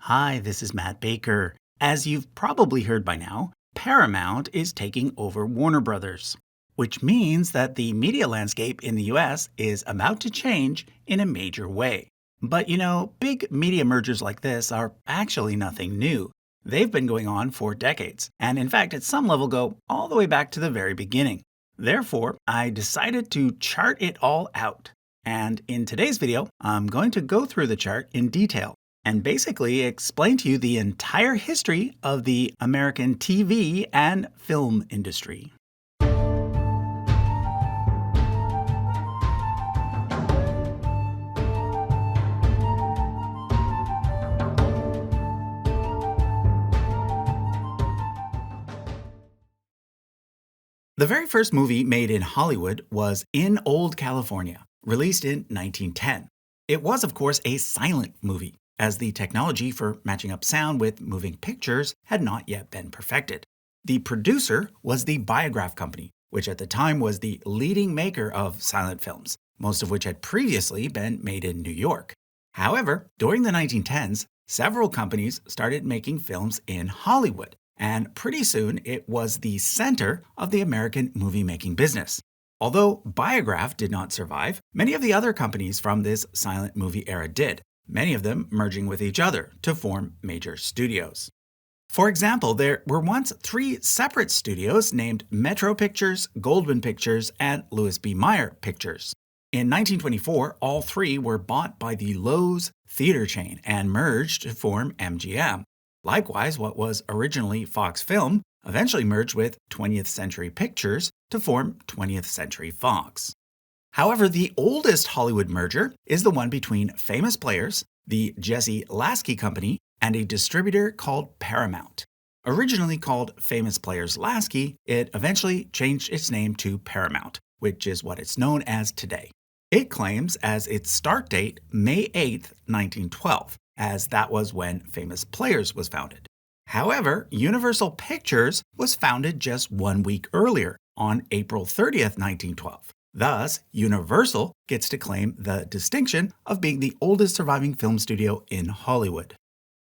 Hi, this is Matt Baker. As you've probably heard by now, Paramount is taking over Warner Brothers, which means that the media landscape in the US is about to change in a major way. But big media mergers like this are actually nothing new. They've been going on for decades, and in fact, at some level, go all the way back to the very beginning. Therefore, I decided to chart it all out. And in today's video, I'm going to go through the chart in detail and basically explain to you the entire history of the American TV and film industry. The very first movie made in Hollywood was In Old California, released in 1910. It was, of course, a silent movie, as the technology for matching up sound with moving pictures had not yet been perfected. The producer was the Biograph Company, which at the time was the leading maker of silent films, most of which had previously been made in New York. However, during the 1910s, several companies started making films in Hollywood, and pretty soon it was the center of the American movie-making business. Although Biograph did not survive, many of the other companies from this silent movie era did, many of them merging with each other to form major studios. For example, there were once three separate studios named Metro Pictures, Goldwyn Pictures, and Louis B. Mayer Pictures. In 1924, all three were bought by the Loews theater chain and merged to form MGM. Likewise, what was originally Fox Film eventually merged with 20th Century Pictures to form 20th Century Fox. However, the oldest Hollywood merger is the one between Famous Players, the Jesse Lasky Company, and a distributor called Paramount. Originally called Famous Players Lasky, it eventually changed its name to Paramount, which is what it's known as today. It claims as its start date May 8, 1912, as that was when Famous Players was founded. However, Universal Pictures was founded just 1 week earlier, on April 30th, 1912. Thus, Universal gets to claim the distinction of being the oldest surviving film studio in Hollywood.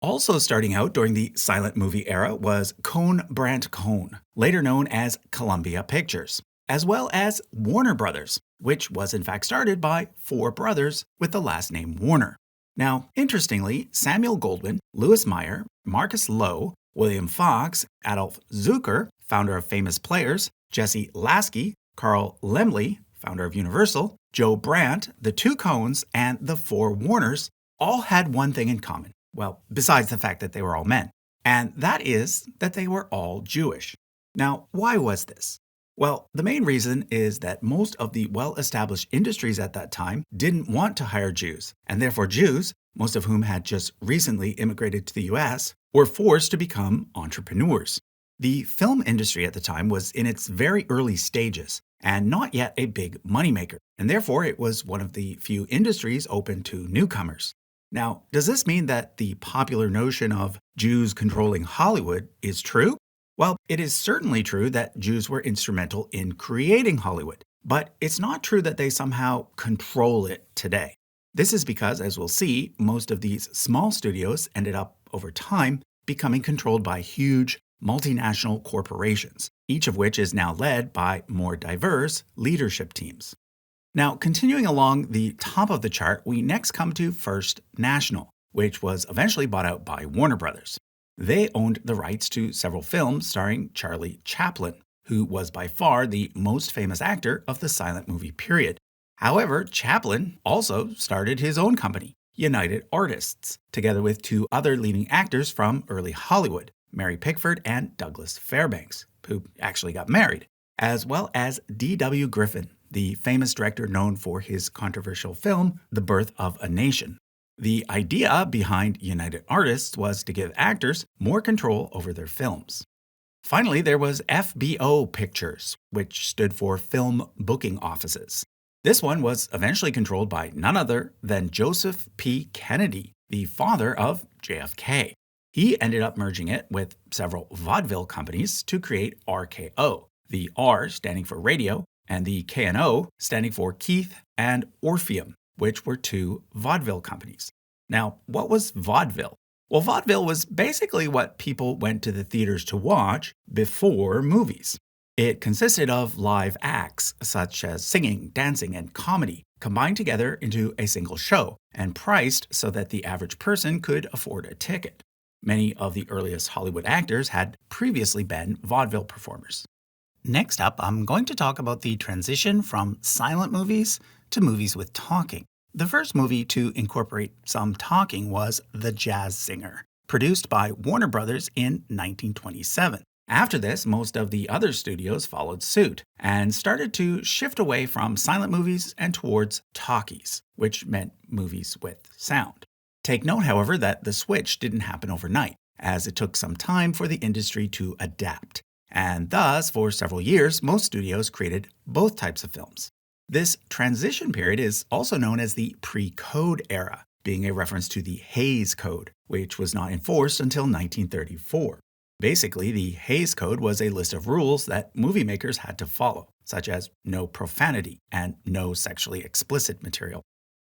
Also starting out during the silent movie era was Cohn Brandt Cohn, later known as Columbia Pictures, as well as Warner Brothers, which was in fact started by four brothers with the last name Warner. Now, interestingly, Samuel Goldwyn, Louis Mayer, Marcus Loew, William Fox, Adolf Zukor, founder of Famous Players, Jesse Lasky, Carl Laemmle, founder of Universal, Joe Brandt, the two Cohns, and the four Warners all had one thing in common. Well, besides the fact that they were all men. And that is that they were all Jewish. Now, why was this? Well, the main reason is that most of the well-established industries at that time didn't want to hire Jews, and therefore Jews, most of whom had just recently immigrated to the US, were forced to become entrepreneurs. The film industry at the time was in its very early stages and not yet a big moneymaker, and therefore it was one of the few industries open to newcomers. Now, does this mean that the popular notion of Jews controlling Hollywood is true? Well, it is certainly true that Jews were instrumental in creating Hollywood, but it's not true that they somehow control it today. This is because, as we'll see, most of these small studios ended up, over time, becoming controlled by huge multinational corporations, each of which is now led by more diverse leadership teams. Now, continuing along the top of the chart, we next come to First National, which was eventually bought out by Warner Brothers. They owned the rights to several films starring Charlie Chaplin, who was by far the most famous actor of the silent movie period. However, Chaplin also started his own company, United Artists, together with two other leading actors from early Hollywood, Mary Pickford and Douglas Fairbanks, who actually got married, as well as D.W. Griffin, the famous director known for his controversial film, The Birth of a Nation. The idea behind United Artists was to give actors more control over their films. Finally, there was FBO Pictures, which stood for Film Booking Offices. This one was eventually controlled by none other than Joseph P. Kennedy, the father of JFK. He ended up merging it with several vaudeville companies to create RKO, the R standing for radio, and the K&O standing for Keith and Orpheum, which were two vaudeville companies. Now, what was vaudeville? Well, vaudeville was basically what people went to the theaters to watch before movies. It consisted of live acts, such as singing, dancing, and comedy, combined together into a single show and priced so that the average person could afford a ticket. Many of the earliest Hollywood actors had previously been vaudeville performers. Next up, I'm going to talk about the transition from silent movies to movies with talking. The first movie to incorporate some talking was The Jazz Singer, produced by Warner Brothers in 1927. After this, most of the other studios followed suit and started to shift away from silent movies and towards talkies, which meant movies with sound. Take note, however, that the switch didn't happen overnight, as it took some time for the industry to adapt. And thus, for several years, most studios created both types of films. This transition period is also known as the pre-code era, being a reference to the Hays Code, which was not enforced until 1934. Basically, the Hays Code was a list of rules that movie makers had to follow, such as no profanity and no sexually explicit material.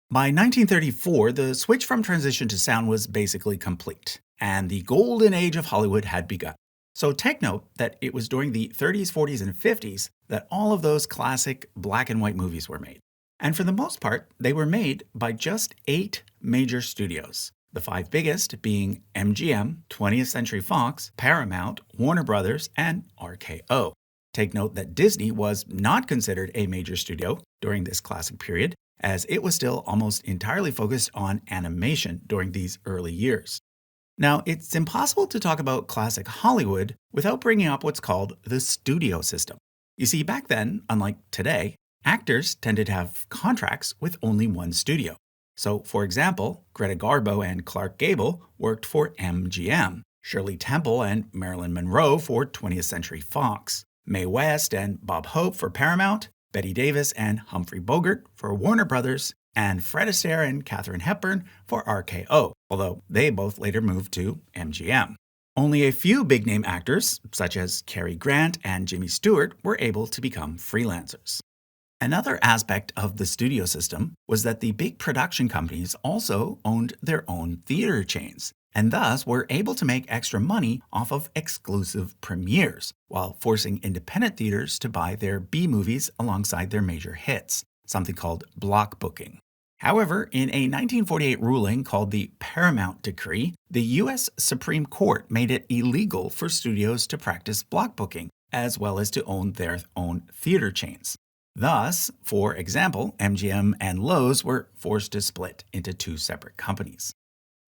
By 1934, the switch from transition to sound was basically complete, and the golden age of Hollywood had begun. So take note that it was during the 30s, 40s, and 50s that all of those classic black and white movies were made. And for the most part, they were made by just 8 major studios. The 5 biggest being MGM, 20th Century Fox, Paramount, Warner Brothers, and RKO. Take note that Disney was not considered a major studio during this classic period, as it was still almost entirely focused on animation during these early years. Now, it's impossible to talk about classic Hollywood without bringing up what's called the studio system. You see, back then, unlike today, actors tended to have contracts with only one studio. So, for example, Greta Garbo and Clark Gable worked for MGM, Shirley Temple and Marilyn Monroe for 20th Century Fox, Mae West and Bob Hope for Paramount, Bette Davis and Humphrey Bogart for Warner Brothers, and Fred Astaire and Katharine Hepburn for RKO, although they both later moved to MGM. Only a few big-name actors, such as Cary Grant and Jimmy Stewart, were able to become freelancers. Another aspect of the studio system was that the big production companies also owned their own theater chains, and thus were able to make extra money off of exclusive premieres, while forcing independent theaters to buy their B-movies alongside their major hits, something called block booking. However, in a 1948 ruling called the Paramount Decree, the U.S. Supreme Court made it illegal for studios to practice block booking, as well as to own their own theater chains. Thus, for example, MGM and Loews were forced to split into 2 separate companies.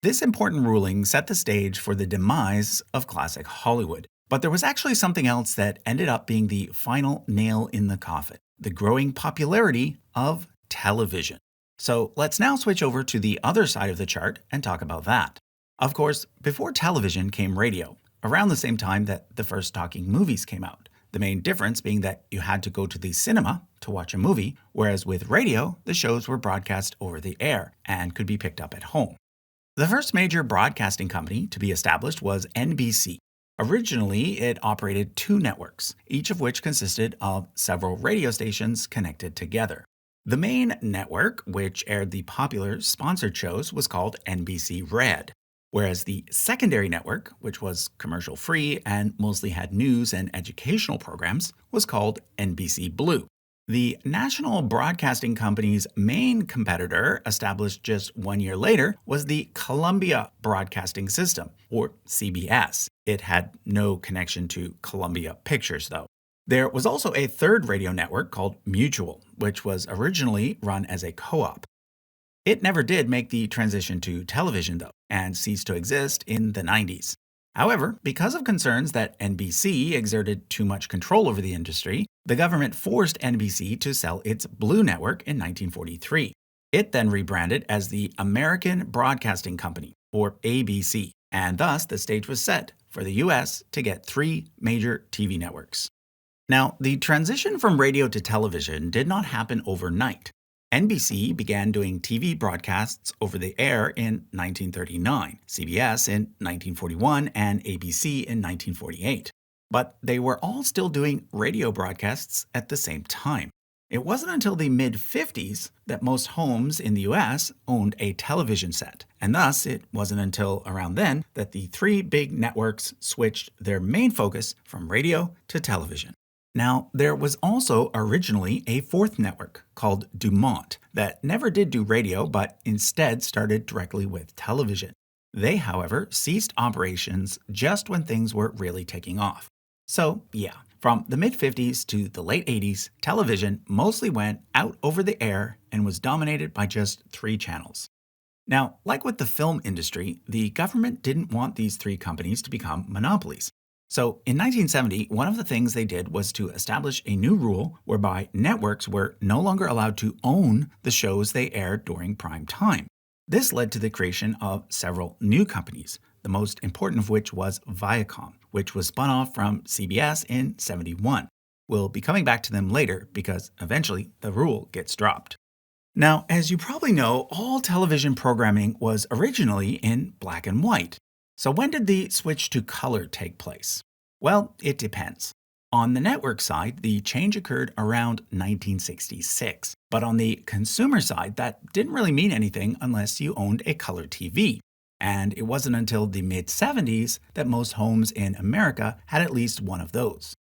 This important ruling set the stage for the demise of classic Hollywood, but there was actually something else that ended up being the final nail in the coffin: the growing popularity of television. So let's now switch over to the other side of the chart and talk about that. Of course, before television came radio, around the same time that the first talking movies came out. The main difference being that you had to go to the cinema to watch a movie, whereas with radio, the shows were broadcast over the air and could be picked up at home. The first major broadcasting company to be established was NBC. Originally, it operated 2 networks, each of which consisted of several radio stations connected together. The main network, which aired the popular sponsored shows, was called NBC Red, whereas the secondary network, which was commercial-free and mostly had news and educational programs, was called NBC Blue. The National Broadcasting Company's main competitor, established just 1 year later, was the Columbia Broadcasting System, or CBS. It had no connection to Columbia Pictures, though. There was also a third radio network called Mutual, which was originally run as a co-op. It never did make the transition to television, though, and ceased to exist in the 90s. However, because of concerns that NBC exerted too much control over the industry, the government forced NBC to sell its Blue Network in 1943. It then rebranded as the American Broadcasting Company, or ABC, and thus the stage was set for the US to get 3 major TV networks. Now, the transition from radio to television did not happen overnight. NBC began doing TV broadcasts over the air in 1939, CBS in 1941, and ABC in 1948. But they were all still doing radio broadcasts at the same time. It wasn't until the mid 50s that most homes in the US owned a television set, and thus it wasn't until around then that the three big networks switched their main focus from radio to television. Now, there was also originally a fourth network called Dumont that never did do radio but instead started directly with television. They, however, ceased operations just when things were really taking off. So, yeah, from the mid 50s to the late 80s, television mostly went out over the air and was dominated by just three channels. Now, like with the film industry, the government didn't want these three companies to become monopolies. So, in 1970, one of the things they did was to establish a new rule whereby networks were no longer allowed to own the shows they aired during prime time. This led to the creation of several new companies, the most important of which was Viacom, which was spun off from CBS in '71. We'll be coming back to them later because eventually the rule gets dropped. Now, as you probably know, all television programming was originally in black and white. So when did the switch to color take place? Well, it depends. On the network side, the change occurred around 1966. But on the consumer side, that didn't really mean anything unless you owned a color TV. And it wasn't until the mid 70s that most homes in America had at least one of those.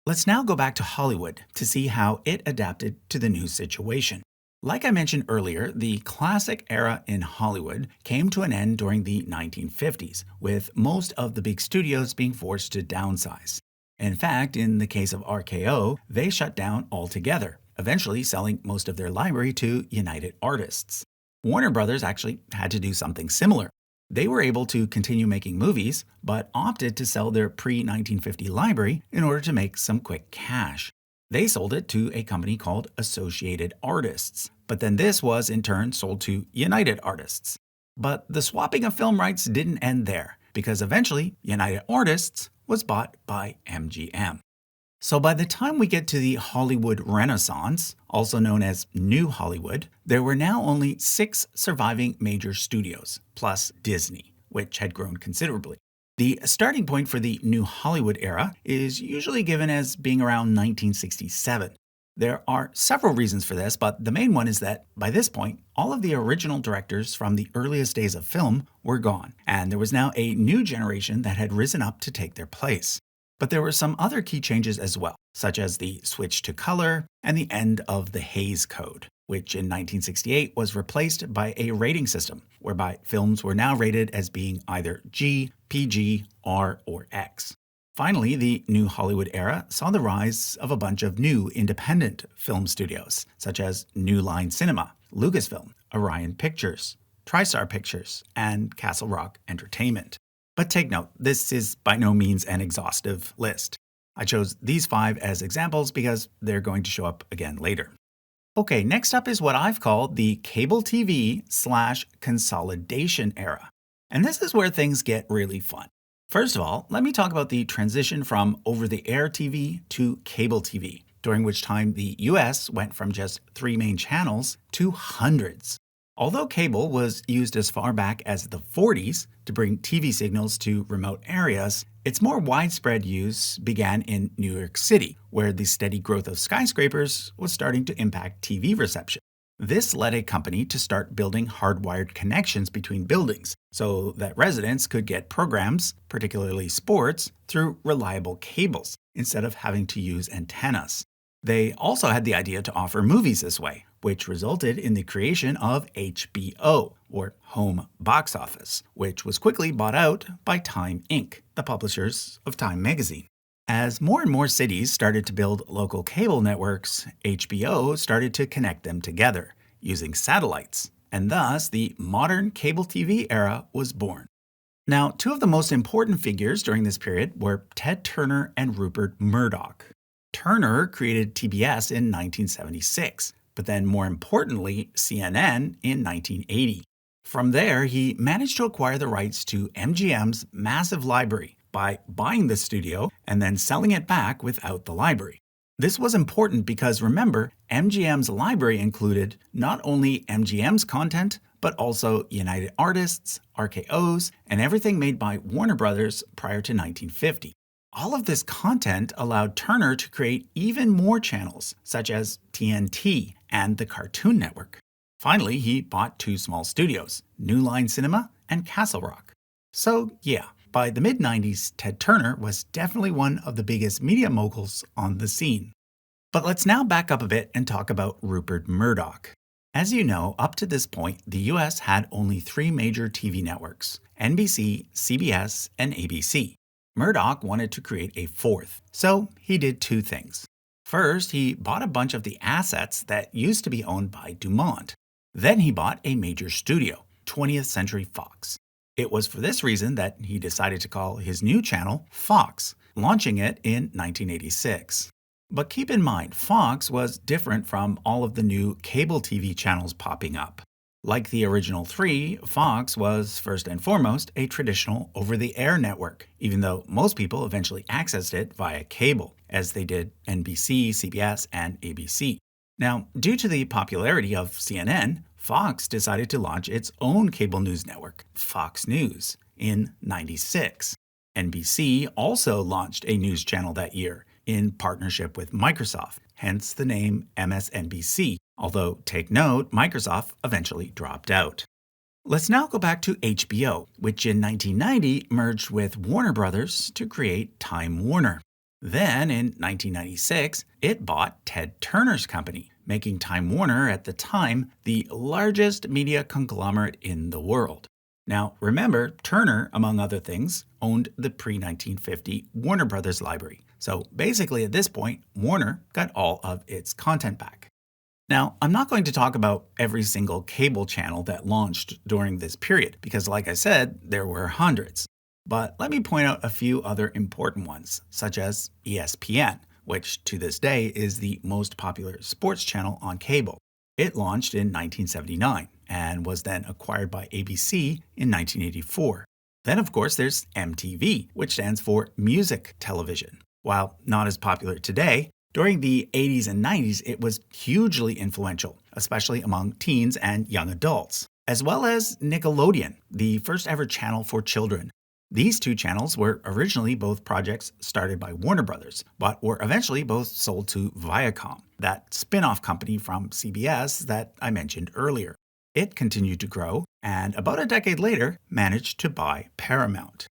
Let's now go back to Hollywood to see how it adapted to the new situation. Like I mentioned earlier, the classic era in Hollywood came to an end during the 1950s, with most of the big studios being forced to downsize. In fact, in the case of RKO, they shut down altogether, eventually selling most of their library to United Artists. Warner Brothers actually had to do something similar. They were able to continue making movies, but opted to sell their pre-1950 library in order to make some quick cash. They sold it to a company called Associated Artists, but then this was in turn sold to United Artists. But the swapping of film rights didn't end there, because eventually United Artists was bought by MGM. So by the time we get to the Hollywood Renaissance, also known as New Hollywood, there were now only 6 surviving major studios, plus Disney, which had grown considerably. The starting point for the New Hollywood era is usually given as being around 1967. There are several reasons for this, but the main one is that by this point, all of the original directors from the earliest days of film were gone, and there was now a new generation that had risen up to take their place. But there were some other key changes as well, such as the switch to color and the end of the Hays Code, which in 1968 was replaced by a rating system, whereby films were now rated as being either G, PG, R, or X. Finally, the New Hollywood era saw the rise of a bunch of new independent film studios, such as New Line Cinema, Lucasfilm, Orion Pictures, TriStar Pictures, and Castle Rock Entertainment. But take note, this is by no means an exhaustive list. I chose these 5 as examples because they're going to show up again later. Okay, next up is what I've called the cable TV/consolidation era. And this is where things get really fun. First of all, let me talk about the transition from over-the-air TV to cable TV, during which time the US went from just 3 main channels to hundreds. Although cable was used as far back as the 40s to bring TV signals to remote areas, its more widespread use began in New York City, where the steady growth of skyscrapers was starting to impact TV reception. This led a company to start building hardwired connections between buildings so that residents could get programs, particularly sports, through reliable cables instead of having to use antennas. They also had the idea to offer movies this way, which resulted in the creation of HBO, or Home Box Office, which was quickly bought out by Time Inc., the publishers of Time magazine. As more and more cities started to build local cable networks, HBO started to connect them together using satellites, and thus the modern cable TV era was born. Now, 2 of the most important figures during this period were Ted Turner and Rupert Murdoch. Turner created TBS in 1976, but then more importantly, CNN in 1980. From there, he managed to acquire the rights to MGM's massive library by buying the studio and then selling it back without the library. This was important because remember, MGM's library included not only MGM's content, but also United Artists, RKO's, and everything made by Warner Brothers prior to 1950. All of this content allowed Turner to create even more channels, such as TNT and the Cartoon Network. Finally, he bought two small studios, New Line Cinema and Castle Rock. So, yeah, by the mid-90s, Ted Turner was definitely one of the biggest media moguls on the scene. But let's now back up a bit and talk about Rupert Murdoch. As you know, up to this point, the US had only three major TV networks: NBC, CBS, and ABC. Murdoch wanted to create a fourth, so he did two things. First, he bought a bunch of the assets that used to be owned by Dumont. Then he bought a major studio, 20th Century Fox. It was for this reason that he decided to call his new channel Fox, launching it in 1986. But keep in mind, Fox was different from all of the new cable TV channels popping up. Like the original three, Fox was first and foremost a traditional over-the-air network, even though most people eventually accessed it via cable, as they did NBC, CBS, and ABC. Now, due to the popularity of CNN, Fox decided to launch its own cable news network, Fox News, in '96. NBC also launched a news channel that year, in partnership with Microsoft, hence the name MSNBC, although take note, Microsoft eventually dropped out. Let's now go back to HBO, which in 1990 merged with Warner Brothers to create Time Warner. Then, in 1996, it bought Ted Turner's company, making Time Warner at the time the largest media conglomerate in the world. Now, remember, Turner, among other things, owned the pre-1950 Warner Brothers library. So basically, at this point, Warner got all of its content back. Now, I'm not going to talk about every single cable channel that launched during this period, because like I said, there were hundreds. But let me point out a few other important ones, such as ESPN, which to this day is the most popular sports channel on cable. It launched in 1979 and was then acquired by ABC in 1984. Then, of course, there's MTV, which stands for Music Television. While not as popular today, during the 80s and 90s, it was hugely influential, especially among teens and young adults, as well as Nickelodeon, the first ever channel for children. These two channels were originally both projects started by Warner Brothers, but were eventually both sold to Viacom, that spin-off company from CBS that I mentioned earlier. It continued to grow, and about a decade later, managed to buy Paramount.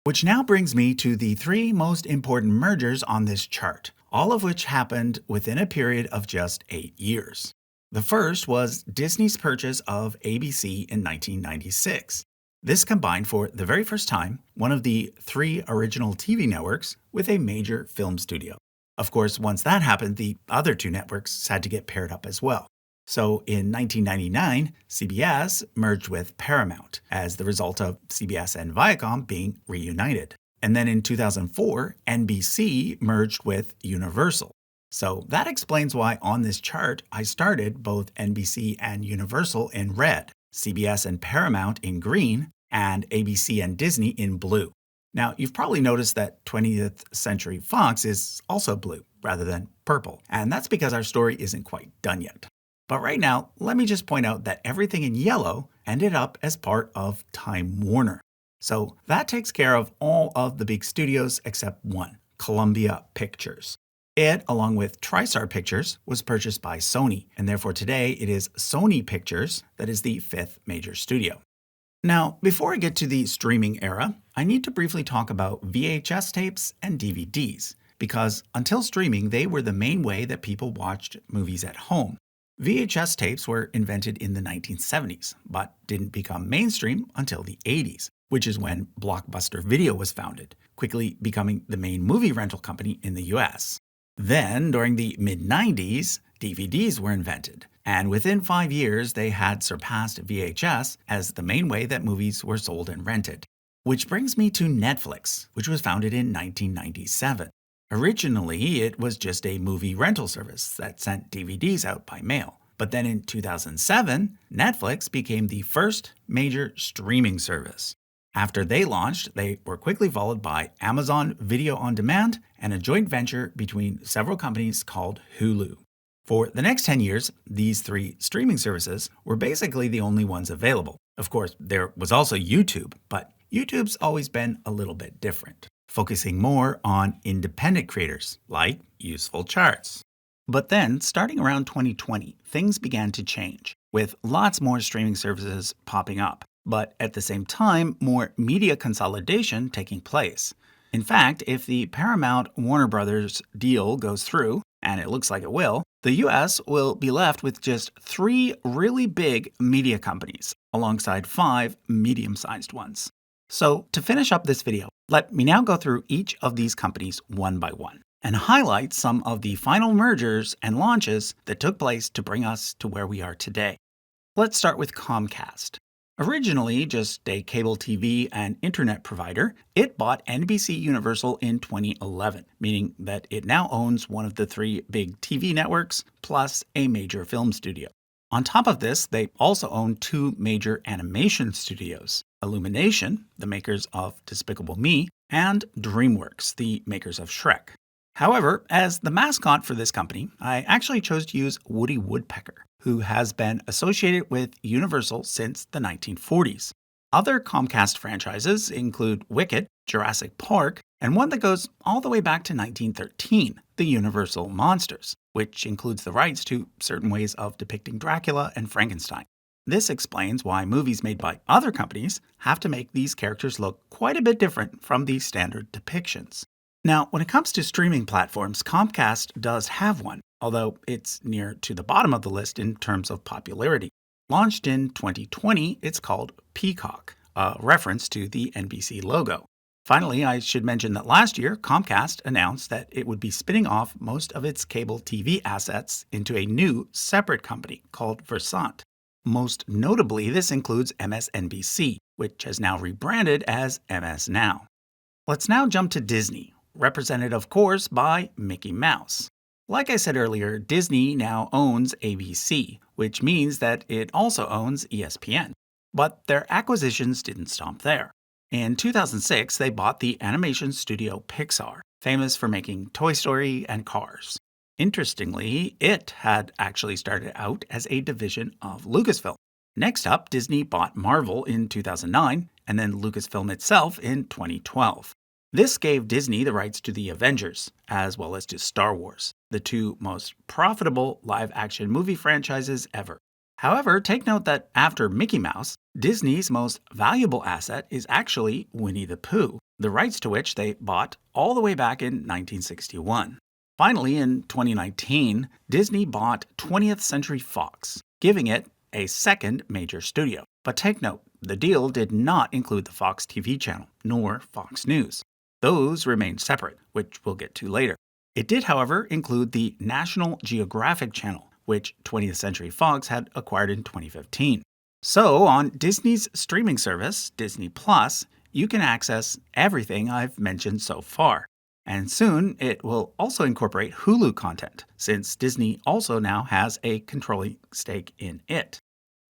Which now brings me to the three most important mergers on this chart, all of which happened within a period of just 8 years. The first was Disney's purchase of ABC in 1996. This combined for the very first time one of the three original TV networks with a major film studio. Of course, once that happened, the other two networks had to get paired up as well. So in 1999, CBS merged with Paramount as the result of CBS and Viacom being reunited. And then in 2004, NBC merged with Universal. So that explains why on this chart I started both NBC and Universal in red, CBS and Paramount in green, and ABC and Disney in blue. Now, you've probably noticed that 20th Century Fox is also blue rather than purple, and that's because our story isn't quite done yet. But right now, let me just point out that everything in yellow ended up as part of Time Warner. So that takes care of all of the big studios except one, Columbia Pictures. It, along with TriStar Pictures, was purchased by Sony, and therefore today it is Sony Pictures that is the fifth major studio. Now, before I get to the streaming era, I need to briefly talk about VHS tapes and DVDs, because until streaming, they were the main way that people watched movies at home. VHS tapes were invented in the 1970s, but didn't become mainstream until the 80s, which is when Blockbuster Video was founded, quickly becoming the main movie rental company in the US. Then, during the mid-90s, DVDs were invented, and within 5 years they had surpassed VHS as the main way that movies were sold and rented. Which brings me to Netflix, which was founded in 1997. Originally, it was just a movie rental service that sent DVDs out by mail. But then in 2007, Netflix became the first major streaming service. After they launched, they were quickly followed by Amazon Video on Demand and a joint venture between several companies called Hulu. For the next 10 years, these three streaming services were basically the only ones available. Of course, there was also YouTube, but YouTube's always been a little bit different. focusing more on independent creators, like useful charts. But then, starting around 2020, things began to change, with lots more streaming services popping up, but at the same time, more media consolidation taking place. In fact, if the Paramount Warner Brothers deal goes through, and it looks like it will, the US will be left with just 3 really big media companies, alongside 5 medium-sized ones. So, to finish up this video, let me now go through each of these companies one by one and highlight some of the final mergers and launches that took place to bring us to where we are today. Let's start with Comcast. Originally just a cable TV and internet provider, it bought NBC Universal in 2011, meaning that it now owns one of the 3 big TV networks plus a major film studio. On top of this, they also own 2 major animation studios, Illumination, the makers of Despicable Me, and DreamWorks, the makers of Shrek. However, as the mascot for this company, I actually chose to use Woody Woodpecker, who has been associated with Universal since the 1940s. Other Comcast franchises include Wicked, Jurassic Park, and one that goes all the way back to 1913, the Universal Monsters, which includes the rights to certain ways of depicting Dracula and Frankenstein. This explains why movies made by other companies have to make these characters look quite a bit different from the standard depictions. Now, when it comes to streaming platforms, Comcast does have one, although it's near to the bottom of the list in terms of popularity. Launched in 2020, it's called Peacock, a reference to the NBC logo. Finally, I should mention that last year, Comcast announced that it would be spinning off most of its cable TV assets into a new, separate company called Versant. Most notably, this includes MSNBC, which has now rebranded as MS Now. Let's now jump to Disney, represented of course by Mickey Mouse. Like I said earlier, Disney now owns ABC, which means that it also owns ESPN. But their acquisitions didn't stop there. In 2006, they bought the animation studio Pixar, famous for making Toy Story and Cars. Interestingly, it had actually started out as a division of Lucasfilm. Next up, Disney bought Marvel in 2009, and then Lucasfilm itself in 2012. This gave Disney the rights to the Avengers, as well as to Star Wars, the 2 most profitable live-action movie franchises ever. However, take note that after Mickey Mouse, Disney's most valuable asset is actually Winnie the Pooh, the rights to which they bought all the way back in 1961. Finally, in 2019, Disney bought 20th Century Fox, giving it a second major studio. But take note, the deal did not include the Fox TV channel, nor Fox News. Those remained separate, which we'll get to later. It did, however, include the National Geographic channel, which 20th Century Fox had acquired in 2015. So, on Disney's streaming service, Disney Plus, you can access everything I've mentioned so far. And soon, it will also incorporate Hulu content, since Disney also now has a controlling stake in it.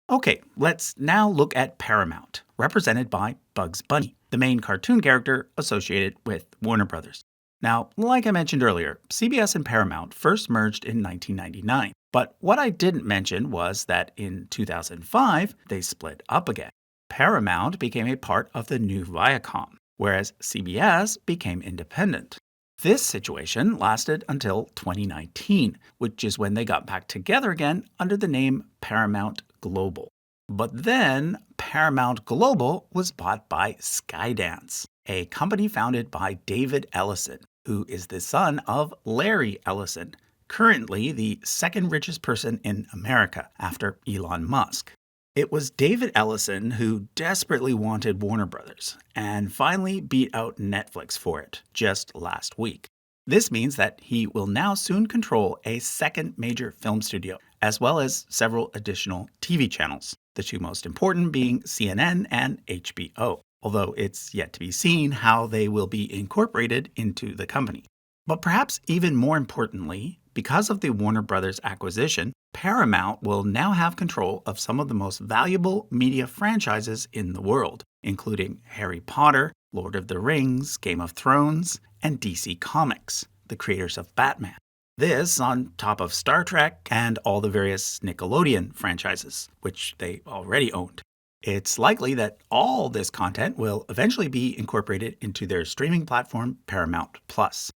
Okay, let's now look at Paramount, represented by Bugs Bunny, the main cartoon character associated with Warner Brothers. Now, like I mentioned earlier, CBS and Paramount first merged in 1999. But what I didn't mention was that in 2005, they split up again. Paramount became a part of the new Viacom, whereas CBS became independent. This situation lasted until 2019, which is when they got back together again under the name Paramount Global. But then Paramount Global was bought by Skydance, a company founded by David Ellison, who is the son of Larry Ellison, currently the second richest person in America after Elon Musk. It was David Ellison who desperately wanted Warner Brothers and finally beat out Netflix for it just last week. This means that he will now soon control a second major film studio, as well as several additional TV channels, the 2 most important being CNN and HBO, although it's yet to be seen how they will be incorporated into the company. But perhaps even more importantly, because of the Warner Brothers acquisition, Paramount will now have control of some of the most valuable media franchises in the world, including Harry Potter, Lord of the Rings, Game of Thrones, and DC Comics, the creators of Batman. This on top of Star Trek and all the various Nickelodeon franchises, which they already owned. It's likely that all this content will eventually be incorporated into their streaming platform, Paramount Plus.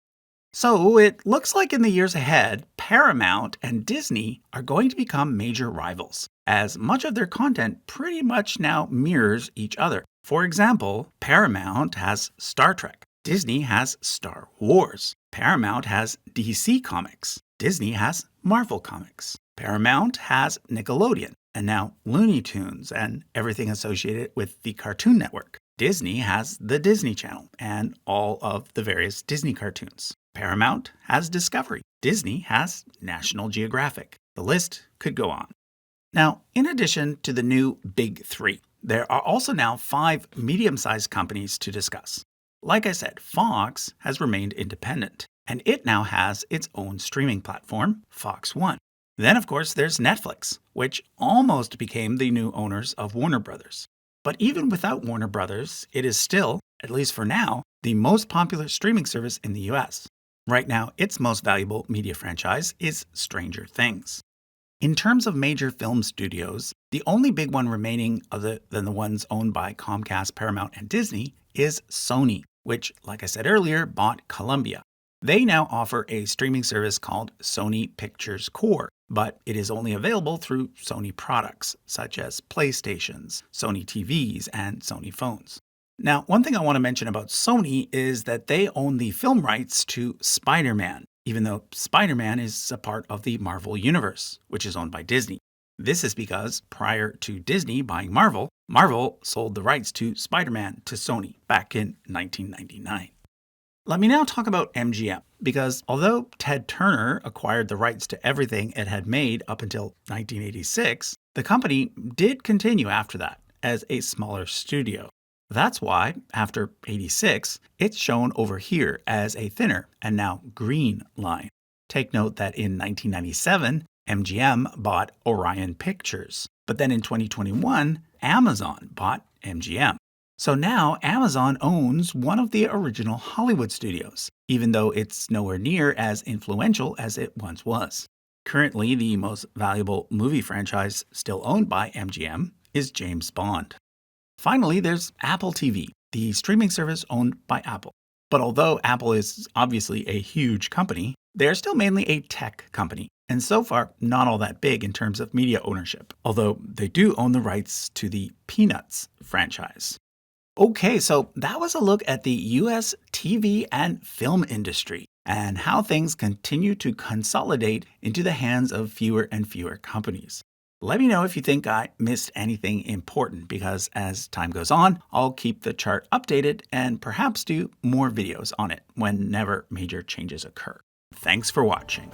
So it looks like in the years ahead, Paramount and Disney are going to become major rivals, as much of their content pretty much now mirrors each other. For example, Paramount has Star Trek, Disney has Star Wars, Paramount has DC Comics, Disney has Marvel Comics, Paramount has Nickelodeon, and now Looney Tunes and everything associated with the Cartoon Network. Disney has the Disney Channel and all of the various Disney cartoons. Paramount has Discovery. Disney has National Geographic. The list could go on. Now, in addition to the new Big Three, there are also now 5 medium-sized companies to discuss. Like I said, Fox has remained independent, and it now has its own streaming platform, Fox One. Then, of course, there's Netflix, which almost became the new owners of Warner Brothers. But even without Warner Brothers, it is still, at least for now, the most popular streaming service in the US. Right now, its most valuable media franchise is Stranger Things. In terms of major film studios, the only big one remaining other than the ones owned by Comcast, Paramount, and Disney is Sony, which, like I said earlier, bought Columbia. They now offer a streaming service called Sony Pictures Core, but it is only available through Sony products, such as PlayStations, Sony TVs, and Sony phones. Now, one thing I want to mention about Sony is that they own the film rights to Spider-Man, even though Spider-Man is a part of the Marvel Universe, which is owned by Disney. This is because prior to Disney buying Marvel, Marvel sold the rights to Spider-Man to Sony back in 1999. Let me now talk about MGM, because although Ted Turner acquired the rights to everything it had made up until 1986, the company did continue after that as a smaller studio. That's why, after 86, it's shown over here as a thinner and now green line. Take note that in 1997, MGM bought Orion Pictures, but then in 2021, Amazon bought MGM. So now Amazon owns one of the original Hollywood studios, even though it's nowhere near as influential as it once was. Currently, the most valuable movie franchise still owned by MGM is James Bond. Finally, there's Apple TV, the streaming service owned by Apple. But although Apple is obviously a huge company, they're still mainly a tech company, and so far not all that big in terms of media ownership, although they do own the rights to the Peanuts franchise. Okay, so that was a look at the US TV and film industry and how things continue to consolidate into the hands of fewer and fewer companies. Let me know if you think I missed anything important, because as time goes on, I'll keep the chart updated and perhaps do more videos on it whenever major changes occur. Thanks for watching.